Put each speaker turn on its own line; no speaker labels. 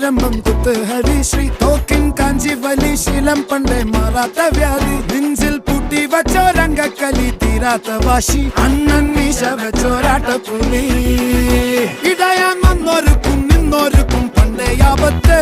കുഴമ്പം കുത്തുഹരി ശ്രീ തോക്കിൻ കാഞ്ചി വലി ശീലം പണ്ടേ മാറാത്ത വ്യാധി നെഞ്ചിൽ പൂട്ടി വച്ചോരംഗക്കലി തീരാത്ത വാശി അണ്ണൻ മീശ വെച്ചോരാട്ടപ്പുലി ഇടയാൻ വന്നോർക്കും നിന്നോർക്കും പണ്ടേ ആപത്ത്